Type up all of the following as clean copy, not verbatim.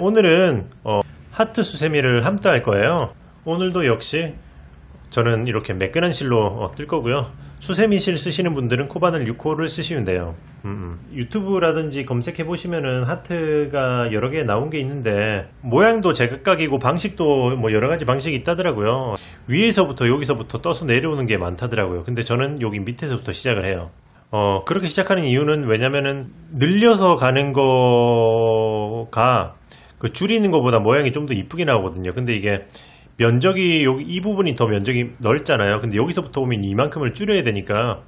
오늘은 하트 수세미를 함께 할 거예요. 오늘도 역시 저는 이렇게 매끈한 실로 뜰 거고요. 수세미 실 쓰시는 분들은 코바늘 6호를 쓰시면 돼요. 유튜브라든지 검색해 보시면은 하트가 여러 개 나온 게 있는데 모양도 제각각이고 방식도 뭐 여러 가지 방식이 있다더라고요. 위에서부터 여기서부터 떠서 내려오는 게 많다더라고요. 근데 저는 여기 밑에서부터 시작을 해요. 그렇게 시작하는 이유는 왜냐면은 늘려서 가는 거가 그 줄이는 것보다 모양이 좀 더 이쁘게 나오거든요. 근데 이게 면적이 여기 이 부분이 더 면적이 넓잖아요. 근데 여기서부터 오면 이만큼을 줄여야 되니까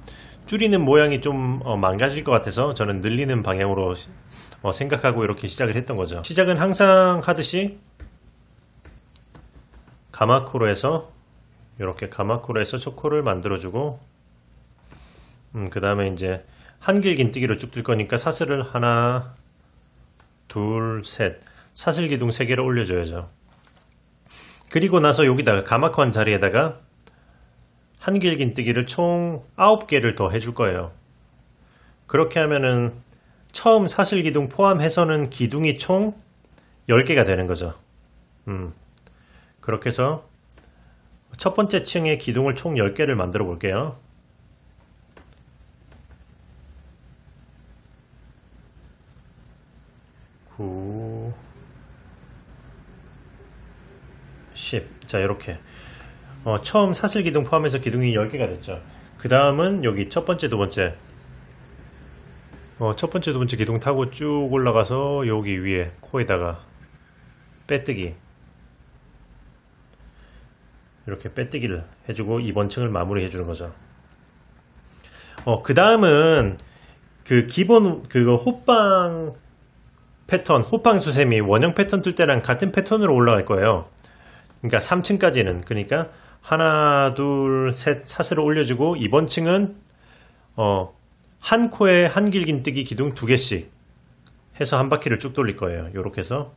줄이는 모양이 좀 망가질 것 같아서 저는 늘리는 방향으로 생각하고 이렇게 시작을 했던 거죠. 시작은 항상 하듯이 가마코로 해서 이렇게 가마코로 해서 초코를 만들어주고 그 다음에 이제 한길 긴뜨기로 쭉 뜰 거니까 사슬을 하나 둘 셋 사슬 기둥 3개를 올려줘야죠. 그리고 나서 여기다가 가마코 한 자리에다가 한길 긴뜨기를 총 9개를 더 해줄 거예요. 그렇게 하면은 처음 사슬 기둥 포함해서는 기둥이 총 10개가 되는 거죠. 그렇게 해서 첫 번째 층의 기둥을 총 10개를 만들어 볼게요. 9 10. 자, 이렇게 처음 사슬 기둥 포함해서 기둥이 10개가 됐죠. 그 다음은 여기 첫 번째, 두 번째 첫 번째, 두 번째 기둥 타고 쭉 올라가서 여기 위에 코에다가 빼뜨기 이렇게 빼뜨기를 해주고 이번 층을 마무리 해주는 거죠. 그 다음은 그 기본 그거 호빵 패턴, 호빵 수세미 원형 패턴 뜰 때랑 같은 패턴으로 올라갈 거예요. 그러니까 3층까지는 그러니까 하나 둘 셋 사슬을 올려주고 이번 층은 한 코에 한길 긴뜨기 기둥 2개씩 해서 한 바퀴를 쭉 돌릴 거예요. 요렇게 해서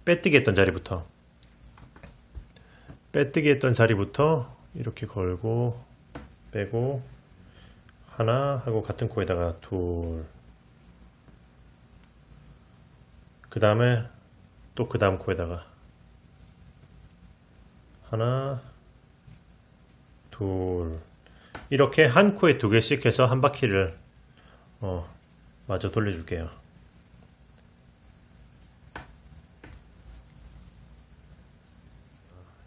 빼뜨기 했던 자리부터 이렇게 걸고 빼고 하나 하고 같은 코에다가 둘 그 다음에 또 그 다음 코에다가 하나 둘 이렇게 한 코에 2개씩 해서 한 바퀴를 마저 돌려줄게요.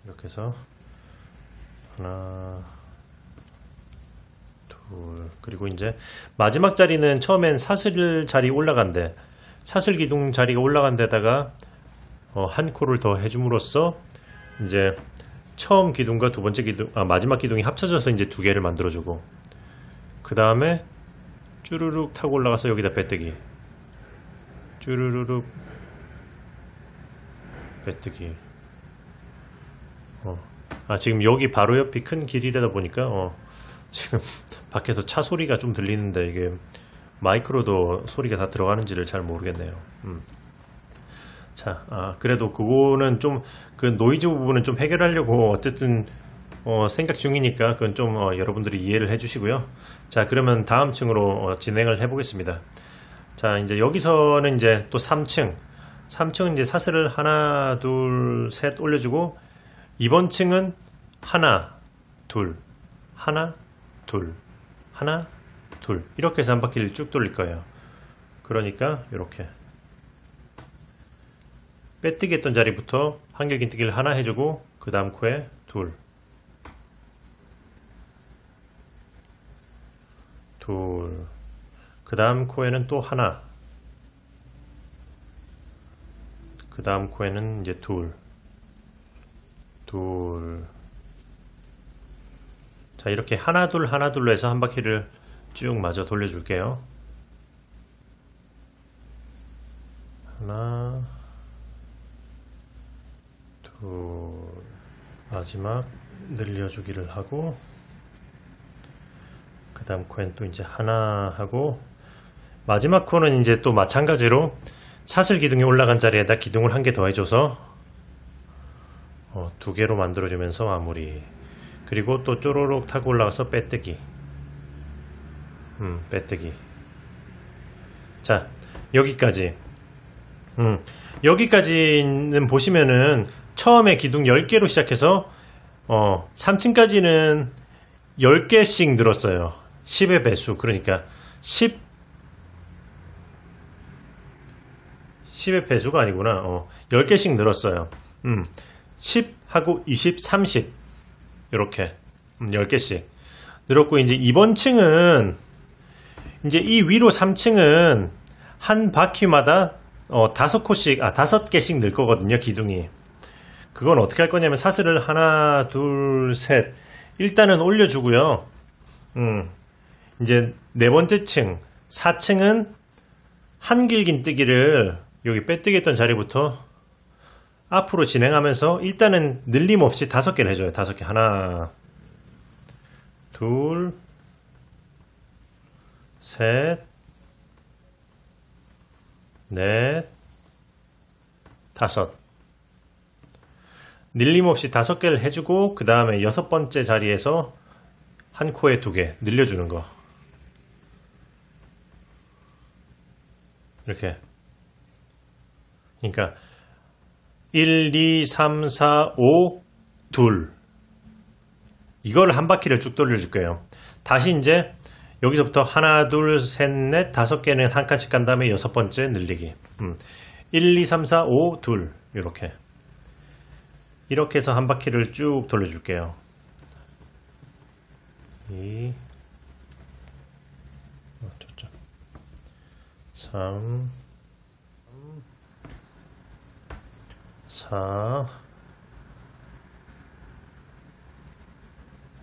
이렇게 해서 하나 둘 그리고 이제 마지막 자리는 처음엔 사슬 자리 올라간대 사슬 기둥 자리가 올라간 데다가 한 코를 더 해줌으로써 이제 처음 기둥과 두 번째 기둥, 마지막 기둥이 합쳐져서 이제 2개를 만들어주고 그 다음에 쭈루룩 타고 올라가서 여기다 빼뜨기 쭈루루룩 빼뜨기 지금 여기 바로 옆이 큰 길이라다 보니까 지금 밖에서 차 소리가 좀 들리는데 이게 마이크로도 소리가 다 들어가는지를 잘 모르겠네요. 자, 그래도 그거는 좀 그 노이즈 부분은 좀 해결하려고 어쨌든 생각 중이니까 그건 좀 여러분들이 이해를 해주시고요. 자, 그러면 다음 층으로 진행을 해보겠습니다. 자, 이제 여기서는 이제 또 3층은 이제 사슬을 하나, 둘, 셋 올려주고 이번 층은 하나, 둘, 하나, 둘, 하나, 둘 이렇게 해서 한 바퀴를 쭉 돌릴 거예요. 그러니까 이렇게 빼뜨기 했던 자리부터 한길 긴뜨기를 하나 해주고 그 다음 코에 둘 그 다음 코에는 또 하나 그 다음 코에는 이제 둘 자 이렇게 하나 둘로 해서 한 바퀴를 쭉 마저 돌려줄게요. 하나 둘 마지막 늘려주기를 하고 그 다음 코엔 또 이제 하나 하고 마지막 코는 이제 또 마찬가지로 사슬 기둥이 올라간 자리에다 기둥을 한 개 더 해줘서 2개로 만들어주면서 마무리 그리고 또 쪼로록 타고 올라가서 빼뜨기 빼뜨기 자 여기까지 여기까지는 보시면은 처음에 기둥 10개로 시작해서 3층까지는 10개씩 늘었어요. 10의 배수. 그러니까 10의 배수가 아니구나. 10개씩 늘었어요. 10하고 20, 30 이렇게 10개씩 늘었고, 이제 이번 층은 이제 이 위로 3층은 한 바퀴마다 5개씩 늘 거거든요, 기둥이. 그건 어떻게 할 거냐면 사슬을 하나, 둘, 셋 일단은 올려주고요. 이제 네 번째 층, 4층은 한길긴뜨기를 여기 빼뜨기 했던 자리부터 앞으로 진행하면서 일단은 늘림 없이 5개를 해줘요. 5개. 하나, 둘, 셋, 넷, 5. 늘림 없이 5개를 해주고, 그 다음에 6번째 자리에서 한 코에 2개 늘려주는 거. 이렇게. 그러니까 1, 2, 3, 4, 5, 2. 이걸 한 바퀴를 쭉 돌려줄 거예요. 다시 이제 여기서부터 하나, 둘, 셋, 넷, 5개는 한 칸씩 간 다음에 6번째 늘리기. 1, 2, 3, 4, 5, 2. 이렇게 해서 한 바퀴를 쭉 돌려줄게요. 2, 3, 4,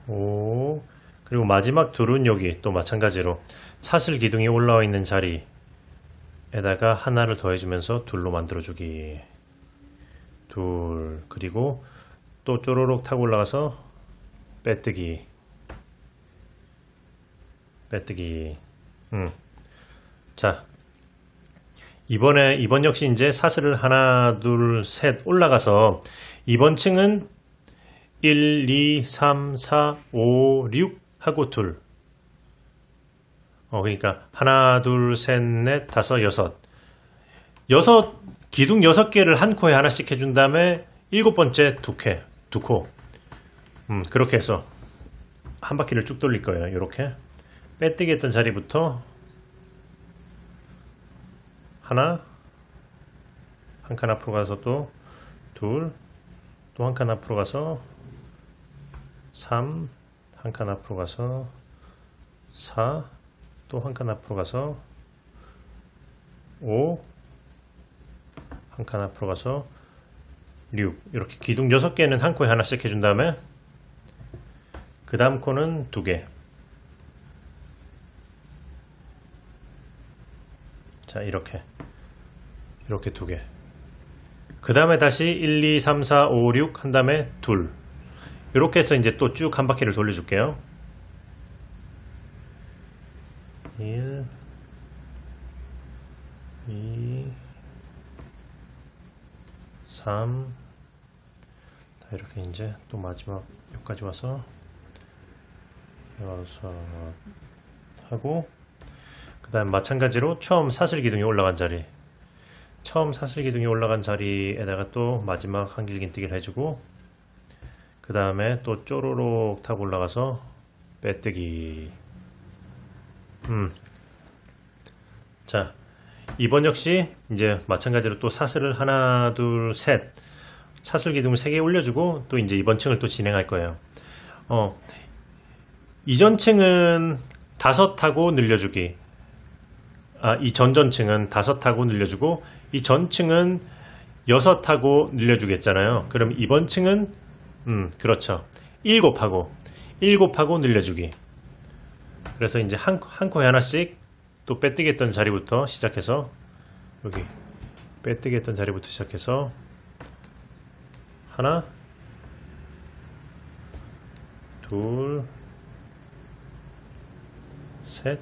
5, 그리고 마지막 둘은 여기 또 마찬가지로 사슬 기둥이 올라와 있는 자리에다가 하나를 더해주면서 둘로 만들어주기. 둘, 그리고 또 쪼로록 타고 올라가서 빼뜨기. 자, 이번 역시 이제 사슬을 하나, 둘, 셋 올라가서 이번 층은 1, 2, 3, 4, 5, 6 하고 둘. 그러니까 하나, 둘, 셋, 넷, 5, 6. 기둥 6개를 한 코에 하나씩 해준 다음에 7번째 2코. 그렇게 해서 한 바퀴를 쭉 돌릴 거예요. 이렇게 빼뜨기 했던 자리부터 하나, 한 칸 앞으로 가서 또 둘, 또 한 칸 앞으로 가서 3, 한 칸 앞으로 가서 4, 또 한 칸 앞으로 가서 5, 한 칸 앞으로 가서 6. 이렇게 기둥 6개는 한 코에 하나씩 해준 다음에 그 다음 코는 2개. 자, 이렇게 2개. 그 다음에 다시 1, 2, 3, 4, 5, 6 한 다음에 둘. 이렇게 해서 이제 또 쭉 한 바퀴를 돌려줄게요. 1, 2, 3. 다 이렇게 이제 또 마지막 여기까지 와서 6 하고, 그 다음 마찬가지로 처음 사슬 기둥이 올라간 자리에다가 또 마지막 한길긴뜨기를 해주고, 그 다음에 또 쪼로록 타고 올라가서 빼뜨기. 자, 이번 역시 이제 마찬가지로 또 사슬을 하나, 둘, 셋, 사슬 기둥을 3개 올려주고 또 이제 이번 층을 또 진행할 거예요. 이전 층은 5타고 늘려주기. 이 전전층은 5타고 늘려주고 이 전층은 6타고 늘려주기 했잖아요. 그럼 이번 층은 그렇죠. 7하고 늘려주기. 그래서 이제 한 코에 하나씩 또 빼뜨기 했던 자리부터 시작해서 여기 빼뜨기 했던 자리부터 시작해서 하나, 둘, 셋,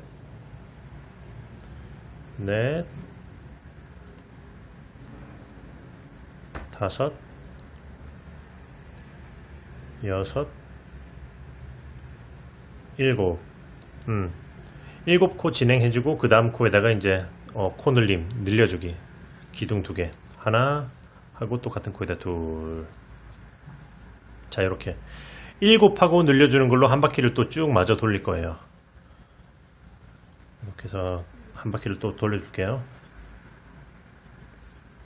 넷, 5, 6, 7. 7코 진행해주고 그 다음 코에다가 이제 코 늘려주기. 기둥 2개 하나 하고 똑같은 코에다 둘. 자, 이렇게 7하고 늘려주는 걸로 한 바퀴를 또 쭉 마저 돌릴 거예요. 이렇게 해서 한 바퀴를 또 돌려줄게요.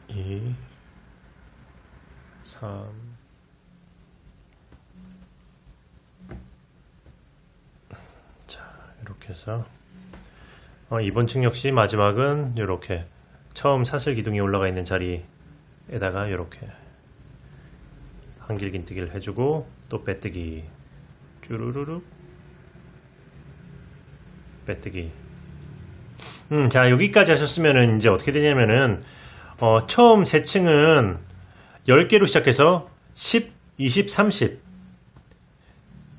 2 3 자, 이렇게 해서 이번 층 역시 마지막은 이렇게 처음 사슬 기둥이 올라가 있는 자리에다가 이렇게 한길긴뜨기를 해주고 또 빼뜨기 쭈루루룩 빼뜨기. 자, 여기까지 하셨으면은 이제 어떻게 되냐면은 처음 세 층은 10개로 시작해서 10, 20, 30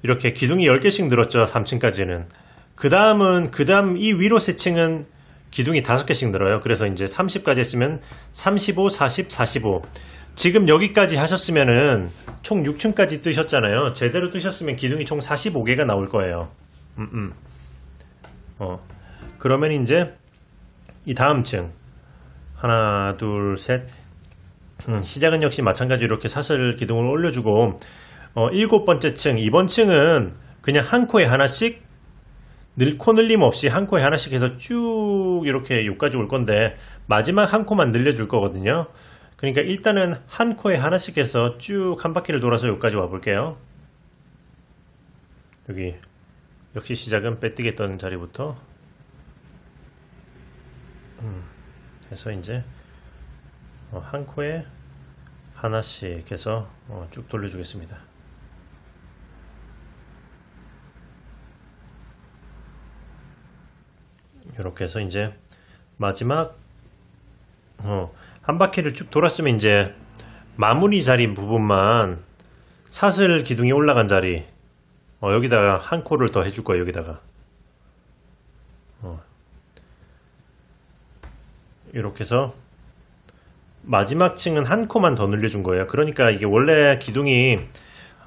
이렇게 기둥이 10개씩 늘었죠. 3층까지는. 그 다음 이 위로 세 층은 기둥이 5개씩 늘어요. 그래서 이제 30까지 했으면 35, 40, 45. 지금 여기까지 하셨으면은 총 6층까지 뜨셨잖아요. 제대로 뜨셨으면 기둥이 총 45개가 나올 거예요. 그러면 이제 이 다음 층 하나, 둘, 셋. 시작은 역시 마찬가지로 이렇게 사슬 기둥을 올려주고 7번째 층, 이번 층은 그냥 한 코에 하나씩 코 늘림 없이 한 코에 하나씩 해서 쭉 이렇게 여기까지 올 건데 마지막 한 코만 늘려줄 거거든요. 그러니까 일단은 한 코에 하나씩 해서 쭉 한 바퀴를 돌아서 여기까지 와볼게요. 여기 역시 시작은 빼뜨기 했던 자리부터 해서 이제 한 코에 하나씩 해서 쭉 돌려주겠습니다. 이렇게 해서 이제 마지막 한 바퀴를 쭉 돌았으면 이제 마무리 자리 부분만 사슬 기둥이 올라간 자리 여기다가 한 코를 더 해줄 거예요. 여기다가 이렇게 해서 마지막 층은 한 코만 더 늘려준 거예요. 그러니까 이게 원래 기둥이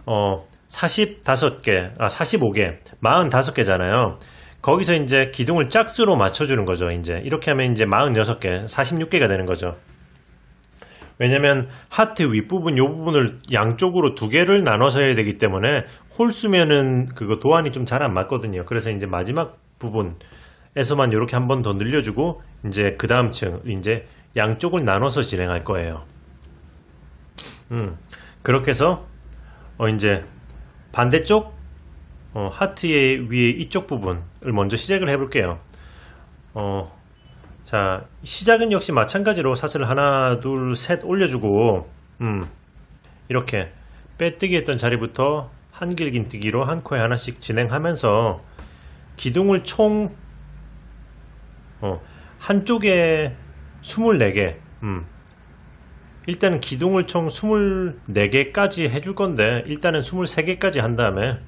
45개, 45개잖아요. 거기서 이제 기둥을 짝수로 맞춰주는 거죠. 이제 이렇게 하면 이제 46개, 46개가 되는 거죠. 왜냐면 하트 윗부분 요 부분을 양쪽으로 2개를 나눠서 해야 되기 때문에 홀수면은 그거 도안이 좀 잘 안 맞거든요. 그래서 이제 마지막 부분에서만 이렇게 한 번 더 늘려주고 이제 그 다음 층 이제 양쪽을 나눠서 진행할 거예요. 그렇게 해서 이제 반대쪽 하트의 위에 이쪽 부분을 먼저 시작을 해볼게요. 자, 시작은 역시 마찬가지로 사슬 하나, 둘, 셋 올려주고 이렇게 빼뜨기 했던 자리부터 한길긴뜨기로 한 코에 하나씩 진행하면서 기둥을 총 한쪽에 24개 일단은 기둥을 총 24개까지 해줄 건데 일단은 23개까지 한 다음에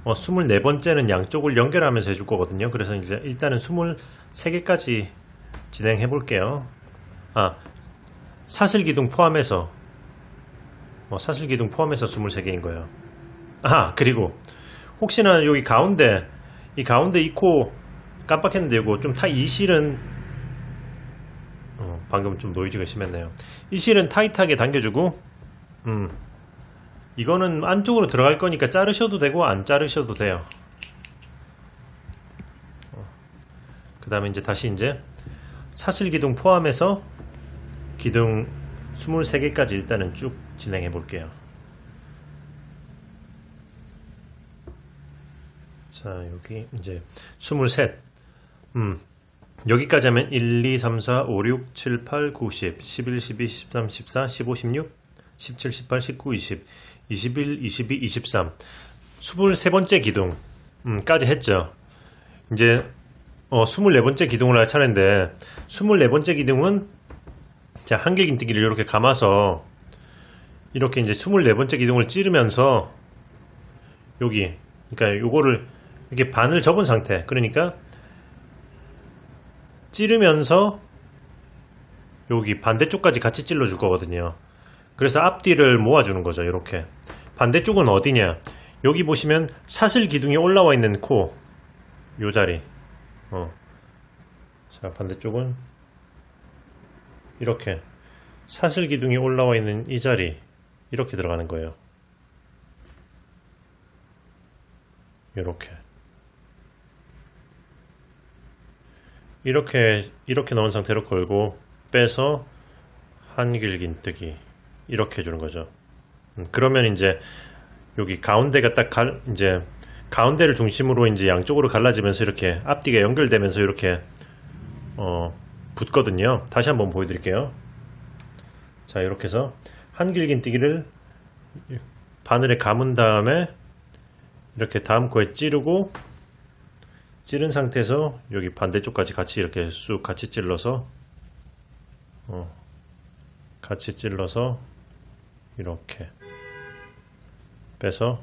24번째는 양쪽을 연결하면서 해줄 거거든요. 그래서 이제 일단은 23개까지 진행해 볼게요. 사슬 기둥 포함해서 사슬 기둥 포함해서 23개인 거예요. 그리고 혹시나 여기 가운데 이 코 깜빡했는데 이거 좀 이 실은 방금 좀 노이즈가 심했네요. 이 실은 타이트하게 당겨주고 이거는 안쪽으로 들어갈 거니까 자르셔도 되고 안 자르셔도 돼요. 그 다음에 이제 다시 이제 사슬 기둥 포함해서 기둥 23개까지 일단은 쭉 진행해 볼게요. 자, 여기 이제 23 여기까지 하면 1, 2, 3, 4, 5, 6, 7, 8, 9, 10, 11, 12, 13, 14, 15, 16, 17, 18, 19, 20, 21, 22, 23 23번째 기둥까지 했죠. 이제 24번째 기둥을 할 차례인데 24번째 기둥은 자, 한길긴뜨기를 이렇게 감아서 이렇게 이제 24번째 기둥을 찌르면서 여기 그러니까 요거를 이렇게 반을 접은 상태, 그러니까 찌르면서 여기 반대쪽까지 같이 찔러 줄 거거든요. 그래서 앞뒤를 모아주는 거죠. 이렇게 반대쪽은 어디냐, 여기 보시면 사슬 기둥이 올라와 있는 코 요 자리 자, 반대쪽은 이렇게 사슬 기둥이 올라와 있는 이 자리 이렇게 들어가는 거예요. 이렇게 넣은 상태로 걸고 빼서 한길긴뜨기 이렇게 해주는 거죠. 그러면 이제 여기 가운데가 딱 이제 가운데를 중심으로 이제 양쪽으로 갈라지면서 이렇게 앞뒤가 연결되면서 이렇게 붙거든요. 다시 한번 보여드릴게요. 자, 이렇게 해서 한길긴뜨기를 바늘에 감은 다음에 이렇게 다음 코에 찌르고 찌른 상태에서 여기 반대쪽까지 같이 이렇게 쑥 같이 찔러서 이렇게 빼서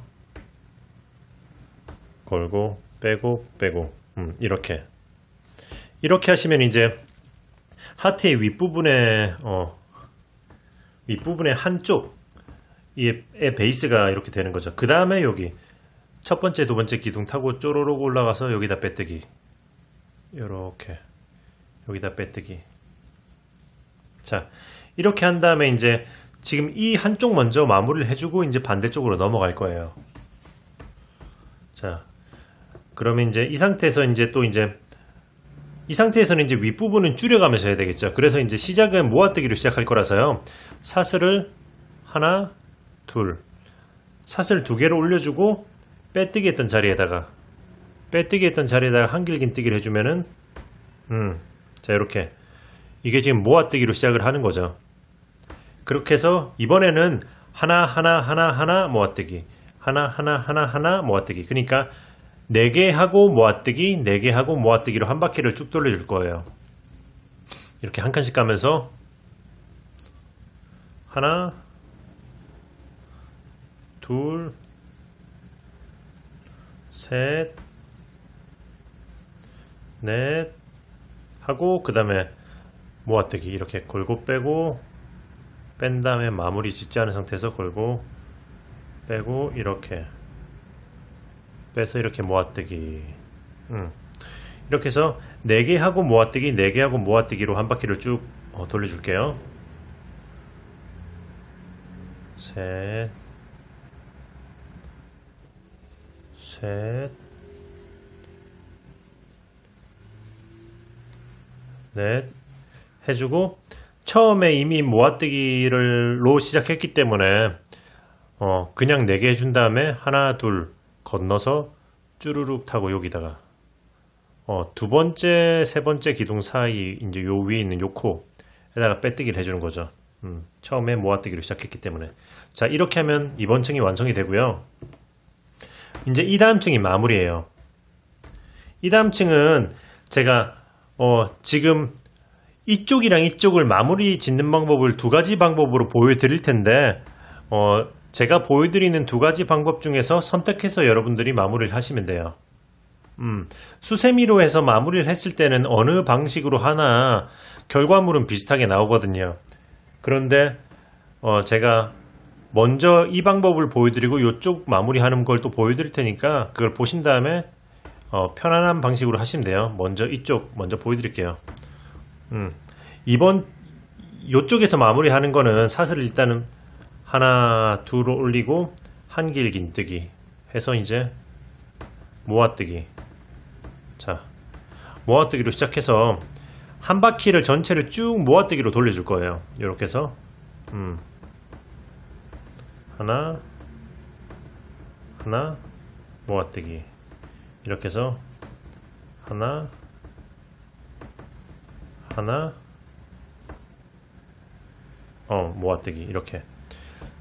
걸고 빼고 이렇게 하시면 이제 하트의 윗부분에 한쪽 의 베이스가 이렇게 되는 거죠. 그 다음에 여기 첫 번째, 두 번째 기둥 타고 쪼로록 올라가서 여기다 빼뜨기. 요렇게. 여기다 빼뜨기. 자, 이렇게 한 다음에 이제 지금 이 한쪽 먼저 마무리를 해주고 이제 반대쪽으로 넘어갈 거예요. 자, 그러면 이제 이 상태에서 이제 이 상태에서는 이제 윗부분은 줄여가면서 해야 되겠죠. 그래서 이제 시작은 모아뜨기로 시작할 거라서요. 사슬을 하나, 둘. 사슬 두 개를 올려주고 빼뜨기 했던 자리에다가 한길긴뜨기를 해주면은 자, 이렇게 이게 지금 모아뜨기로 시작을 하는 거죠. 그렇게 해서 이번에는 하나 모아뜨기, 하나 모아뜨기. 그러니까 4개 하고 모아뜨기, 4개 하고 모아뜨기로 한 바퀴를 쭉 돌려줄 거예요. 이렇게 한 칸씩 가면서 하나, 둘, 셋, 넷 하고 그 다음에 모아뜨기 이렇게 걸고 빼고 뺀 다음에 마무리 짓지 않은 상태에서 걸고 빼고 이렇게 빼서 이렇게 모아뜨기 이렇게 해서 4개 하고 모아뜨기 4개 하고 모아뜨기로 한 바퀴를 쭉 돌려줄게요. 셋, 넷 해주고 처음에 이미 모아뜨기로 시작했기 때문에 그냥 4개 해준 다음에 하나 둘 건너서 쭈루룩 타고 여기다가 두 번째 세 번째 기둥 사이 이제 요 위에 있는 요 코에다가 빼뜨기를 해주는 거죠. 처음에 모아뜨기로 시작했기 때문에. 자, 이렇게 하면 이번 층이 완성이 되고요. 이제 이 다음 층이 마무리예요. 이 다음 층은 제가 지금 이쪽이랑 이쪽을 마무리 짓는 방법을 2가지 방법으로 보여드릴 텐데 제가 보여드리는 2가지 방법 중에서 선택해서 여러분들이 마무리를 하시면 돼요. 수세미로 해서 마무리를 했을 때는 어느 방식으로 하나 결과물은 비슷하게 나오거든요. 그런데 제가 먼저 이 방법을 보여드리고 이쪽 마무리하는 걸 또 보여드릴 테니까 그걸 보신 다음에 편안한 방식으로 하시면 돼요. 먼저 이쪽 먼저 보여드릴게요. 이쪽에서 마무리하는 거는 사슬을 일단은 하나 둘 올리고 한길긴뜨기 해서 이제 모아뜨기. 자, 모아뜨기로 시작해서 한 바퀴를 전체를 쭉 모아뜨기로 돌려줄 거예요. 이렇게 해서 하나 모아뜨기 이렇게 해서 하나 모아뜨기 이렇게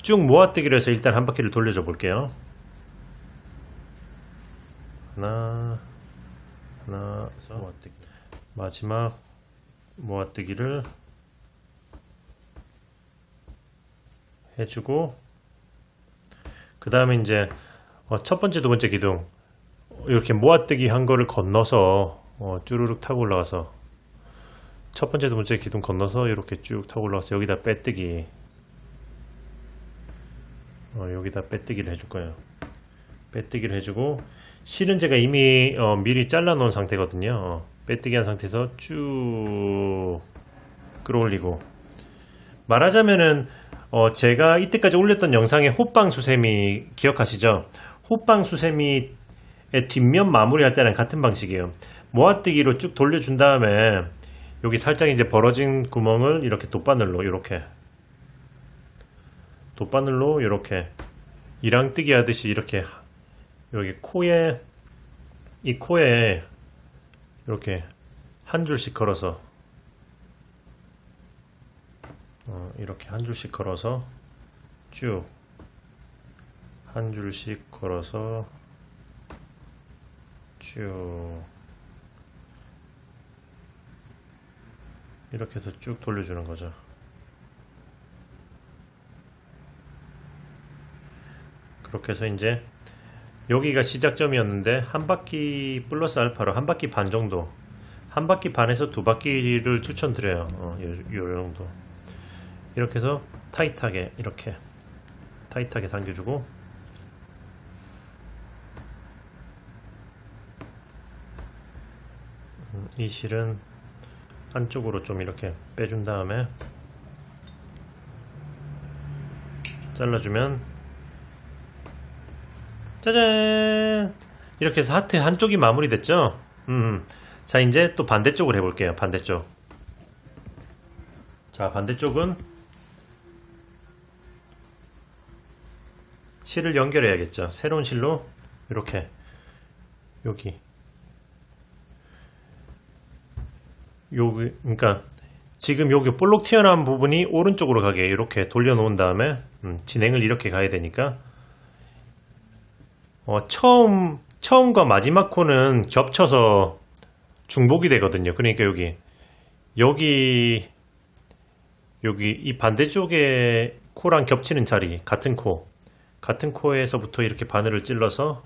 쭉 모아뜨기로 해서 일단 한 바퀴를 돌려줘 볼게요. 하나 모아뜨기. 마지막 모아뜨기를 해주고 그 다음에 이제 첫 번째 두 번째 기둥 이렇게 모아뜨기 한 거를 건너서 쭈루룩 타고 올라가서 첫 번째 두 번째 기둥 건너서 이렇게 쭉 타고 올라가서 여기다 빼뜨기 여기다 빼뜨기를 해줄 거예요. 빼뜨기를 해주고 실은 제가 이미 미리 잘라 놓은 상태거든요. 빼뜨기 한 상태에서 쭉 끌어올리고 말하자면은 제가 이때까지 올렸던 영상의 호빵 수세미 기억하시죠? 호빵 수세미의 뒷면 마무리할 때랑 같은 방식이에요. 모아뜨기로 쭉 돌려준 다음에 여기 살짝 이제 벌어진 구멍을 이렇게 돗바늘로 이렇게 이랑뜨기 하듯이 이렇게 여기 이 코에 이렇게 한 줄씩 걸어서 이렇게 한 줄씩 걸어서 쭉 한 줄씩 걸어서 쭉 이렇게 해서 쭉 돌려주는 거죠. 그렇게 해서 이제 여기가 시작점이었는데 한 바퀴 플러스 알파로 한 바퀴 반 정도, 한 바퀴 반에서 두 바퀴를 추천드려요. 요 정도. 이렇게 해서 타이트하게 이렇게 타이트하게 당겨주고 이 실은 한쪽으로 좀 이렇게 빼준 다음에 잘라주면 짜잔! 이렇게 해서 하트 한쪽이 마무리됐죠? 자, 이제 또 반대쪽을 해볼게요. 반대쪽. 자, 반대쪽은 실을 연결해야겠죠. 새로운 실로 이렇게 그러니까 지금 여기 볼록 튀어나온 부분이 오른쪽으로 가게 이렇게 돌려놓은 다음에 진행을 이렇게 가야 되니까 처음과 마지막 코는 겹쳐서 중복이 되거든요. 그러니까 여기 이 반대쪽에 코랑 겹치는 자리 같은 코에서부터 이렇게 바늘을 찔러서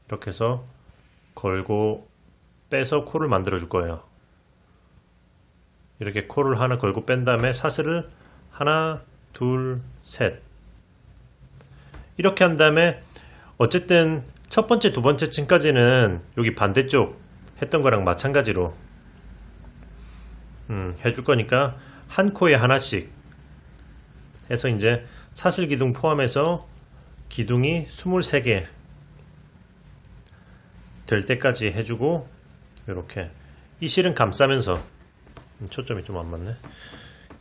이렇게 해서 걸고 빼서 코를 만들어 줄 거예요. 이렇게 코를 하나 걸고 뺀 다음에 사슬을 하나, 둘, 셋 이렇게 한 다음에 어쨌든 첫 번째, 두 번째 층까지는 여기 반대쪽 했던 거랑 마찬가지로 해줄 거니까 한 코에 하나씩 해서 이제 사슬 기둥 포함해서 기둥이 23개 될 때까지 해주고 이렇게 이 실은 감싸면서 초점이 좀 안 맞네.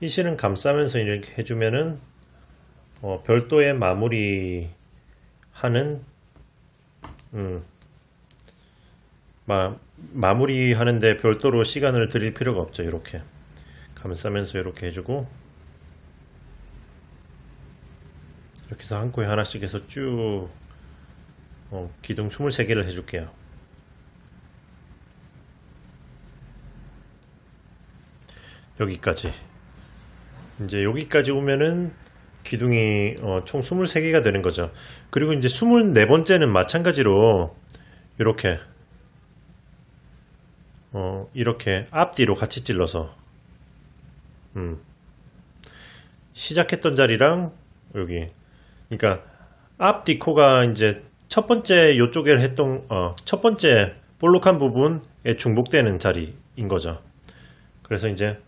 이 실은 감싸면서 이렇게 해주면은 별도의 마무리 하는 마무리 하는데 별도로 시간을 들일 필요가 없죠. 이렇게 감싸면서 이렇게 해주고 이렇게 해서 한 코에 하나씩 해서 쭉 기둥 23개를 해줄게요. 여기까지. 이제 여기까지 오면은 기둥이 총 23개가 되는 거죠. 그리고 이제 24번째는 마찬가지로 이렇게 앞뒤로 같이 찔러서 시작했던 자리랑 여기 그러니까 앞뒤 코가 이제 첫 번째 요쪽에 했던 첫 번째 볼록한 부분에 중복되는 자리인 거죠. 그래서 이제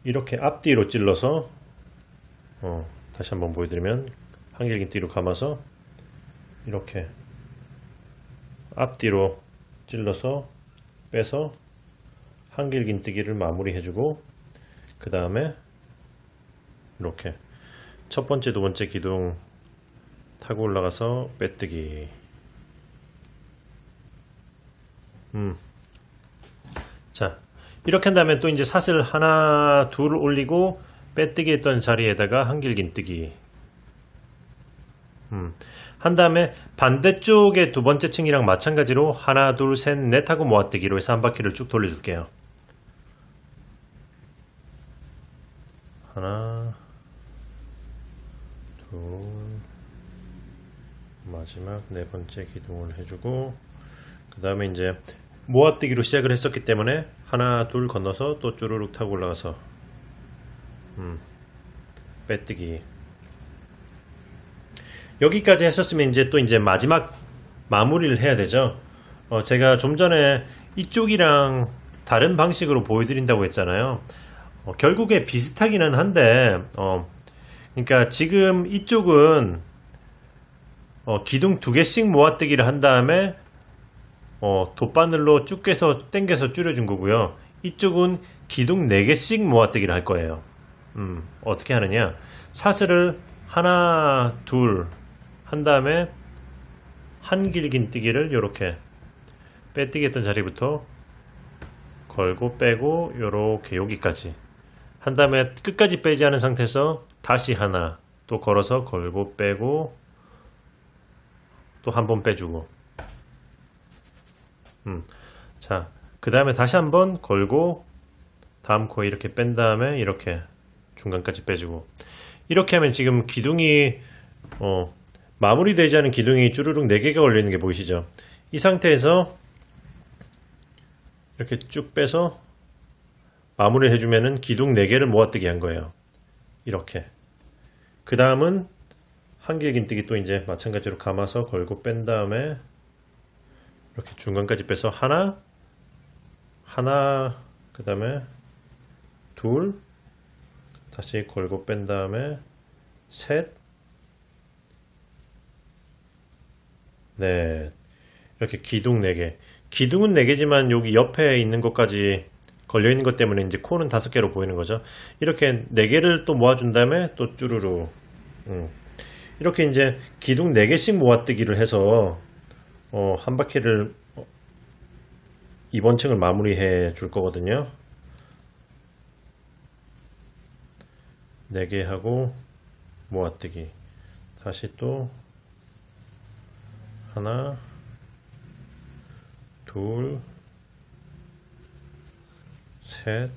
이렇게 앞뒤로 찔러서 다시 한번 보여드리면 한길긴뜨기로 감아서 이렇게 앞뒤로 찔러서 빼서 한길긴뜨기를 마무리 해주고 그 다음에 이렇게 첫 번째, 두 번째 기둥 타고 올라가서 빼뜨기. 자, 이렇게 한 다음에 또 이제 사슬 하나, 둘 올리고 빼뜨기 했던 자리에다가 한길긴뜨기. 한 다음에 반대쪽의 두 번째 층이랑 마찬가지로 하나, 둘, 셋, 넷 하고 모아뜨기로 해서 한 바퀴를 쭉 돌려줄게요. 하나, 둘, 마지막 네 번째 기둥을 해주고 그 다음에 이제 모아뜨기로 시작을 했었기 때문에 하나, 둘 건너서 또 쭈루룩 타고 올라가서 빼뜨기. 여기까지 하셨으면 이제 또 이제 마지막 마무리를 해야 되죠. 제가 좀 전에 이쪽이랑 다른 방식으로 보여드린다고 했잖아요. 결국에 비슷하기는 한데 그러니까 지금 이쪽은 기둥 2개씩 모아뜨기를 한 다음에 돗바늘로 쭉 깨서 당겨서 줄여준 거고요. 이쪽은 기둥 4개씩 모아뜨기를 할 거예요. 어떻게 하느냐, 사슬을 하나 둘 한 다음에 한길긴뜨기를 요렇게 빼뜨기 했던 자리부터 걸고 빼고 요렇게 여기까지 한 다음에 끝까지 빼지 않은 상태에서 다시 하나 또 걸어서 걸고 빼고 또 한 번 빼주고 자, 그 다음에 다시 한번 걸고 다음 코에 이렇게 뺀 다음에 이렇게 중간까지 빼주고, 이렇게 하면 지금 기둥이 마무리되지 않은 기둥이 쭈루룩 4개가 걸려있는 게 보이시죠? 이 상태에서 이렇게 쭉 빼서 마무리 해주면은 기둥 4개를 모아뜨기 한 거예요. 이렇게. 그 다음은 한길긴뜨기 또 이제 마찬가지로 감아서 걸고 뺀 다음에 이렇게 중간까지 빼서 하나, 그 다음에 둘, 다시 걸고 뺀 다음에 셋, 넷. 이렇게 기둥 4개. 기둥은 4개지만 여기 옆에 있는 것까지 걸려있는 것 때문에 이제 코는 5개로 보이는 거죠. 이렇게 4개를 또 모아준 다음에 또 쭈루루. 이렇게 이제 기둥 4개씩 모아뜨기를 해서 한 바퀴를 이번 층을 마무리해 줄 거거든요. 4개 하고 모아뜨기. 다시 또 하나, 둘, 셋,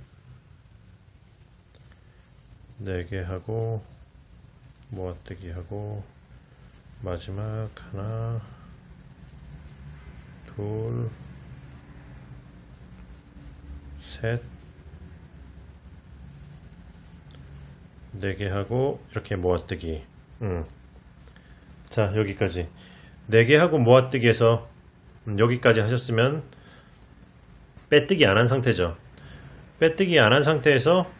4개 하고 모아뜨기 하고 마지막 하나, 둘, 셋, 4개 하고 이렇게 모아뜨기. 자, 여기까지 4개 하고 모아뜨기해서 여기까지 하셨으면 빼뜨기 안 한 상태죠. 빼뜨기 안 한 상태에서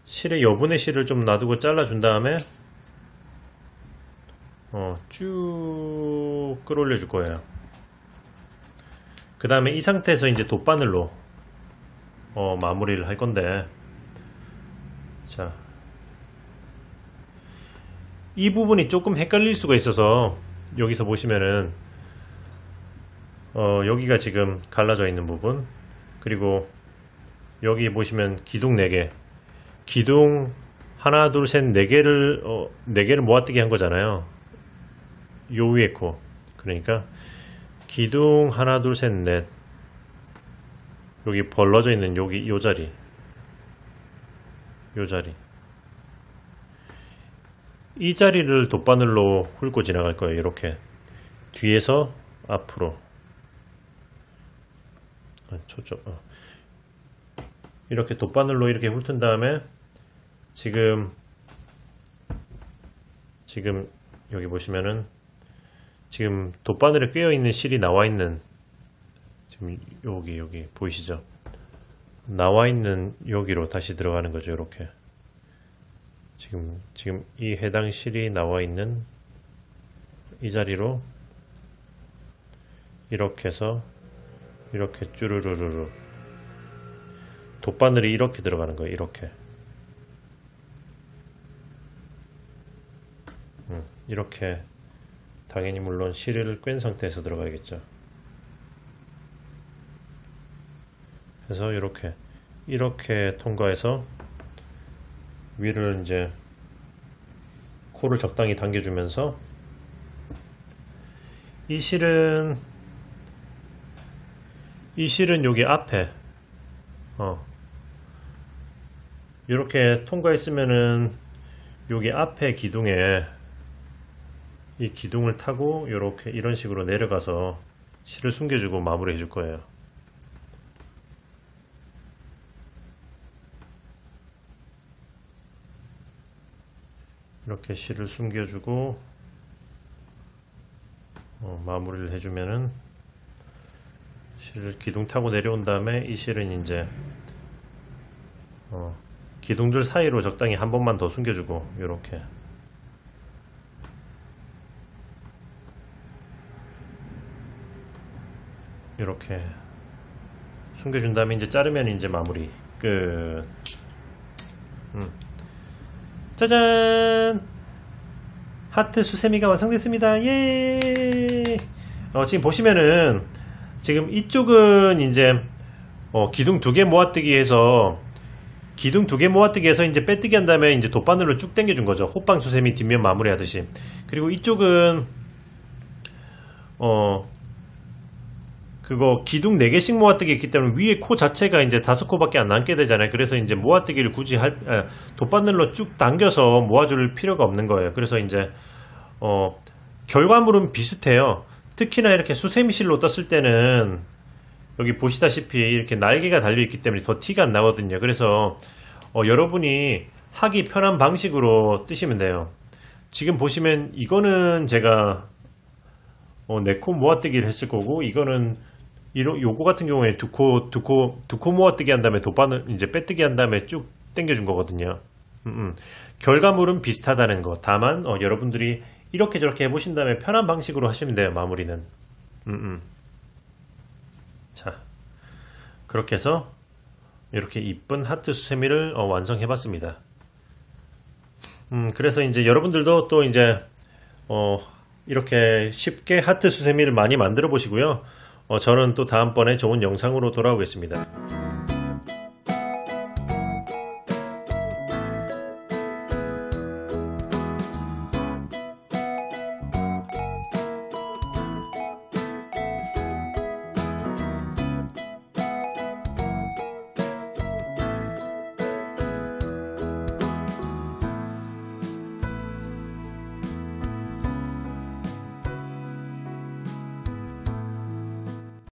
실에 여분의 실을 좀 놔두고 잘라준 다음에 쭉 끌어올려 줄 거예요. 그 다음에 이 상태에서 이제 돗바늘로 마무리를 할 건데, 자, 이 부분이 조금 헷갈릴 수가 있어서 여기서 보시면은 여기가 지금 갈라져 있는 부분, 그리고 여기 보시면 기둥 4개, 기둥 하나 둘 셋 4개를 모아뜨기 한 거잖아요. 요 위에 코, 그러니까 기둥 하나 둘 셋 넷, 여기 벌러져 있는 여기 요 자리, 이 자리를 돗바늘로 훑고 지나갈 거예요. 이렇게 뒤에서 앞으로 이렇게 돗바늘로 이렇게 훑은 다음에 지금 여기 보시면은 지금 돗바늘에 꿰어 있는 실이 나와 있는, 지금 여기 보이시죠? 나와 있는 여기로 다시 들어가는 거죠. 이렇게 지금 이 해당 실이 나와 있는 이 자리로 이렇게 해서 이렇게 쭈루루루루 돗바늘이 이렇게 들어가는 거예요. 이렇게 당연히 물론 실을 꿰인 상태에서 들어가야겠죠. 그래서 이렇게 통과해서 위를 이제 코를 적당히 당겨주면서 이 실은 여기 앞에 이렇게 통과했으면은 여기 앞에 기둥에 이 기둥을 타고 이렇게 이런 식으로 내려가서 실을 숨겨주고 마무리 해줄 거예요. 이렇게 실을 숨겨주고 마무리를 해주면은 실을 기둥 타고 내려온 다음에 이 실은 이제 기둥들 사이로 적당히 한 번만 더 숨겨주고 요렇게 이렇게 숨겨준 다음에 이제 자르면 이제 마무리 끝. 짜잔! 하트 수세미가 완성됐습니다. 예! 지금 보시면은 지금 이쪽은 이제 기둥 두 개 모아뜨기해서 이제 빼뜨기 한 다음에 이제 돗바늘로 쭉 당겨준 거죠. 호빵 수세미 뒷면 마무리 하듯이. 그리고 이쪽은 그거 기둥 4개씩 모아뜨기 있기 때문에 위에 코 자체가 이제 5코밖에 안 남게 되잖아요. 그래서 이제 모아뜨기를 굳이 돗바늘로 쭉 당겨서 모아줄 필요가 없는 거예요. 그래서 이제 결과물은 비슷해요. 특히나 이렇게 수세미실로 떴을 때는 여기 보시다시피 이렇게 날개가 달려있기 때문에 더 티가 안 나거든요. 그래서 여러분이 하기 편한 방식으로 뜨시면 돼요. 지금 보시면 이거는 제가 4코 모아뜨기를 했을 거고, 이거는 요거 같은 경우에 두 코 모아뜨기 한 다음에 돗바늘 이제 빼뜨기 한 다음에 쭉 당겨준 거거든요. 결과물은 비슷하다는 거. 다만 여러분들이 이렇게 저렇게 해보신 다음에 편한 방식으로 하시면 돼요. 마무리는. 자, 그렇게 해서 이렇게 이쁜 하트 수세미를 완성해봤습니다. 그래서 이제 여러분들도 또 이제 이렇게 쉽게 하트 수세미를 많이 만들어 보시고요. 저는 또 다음번에 좋은 영상으로 돌아오겠습니다.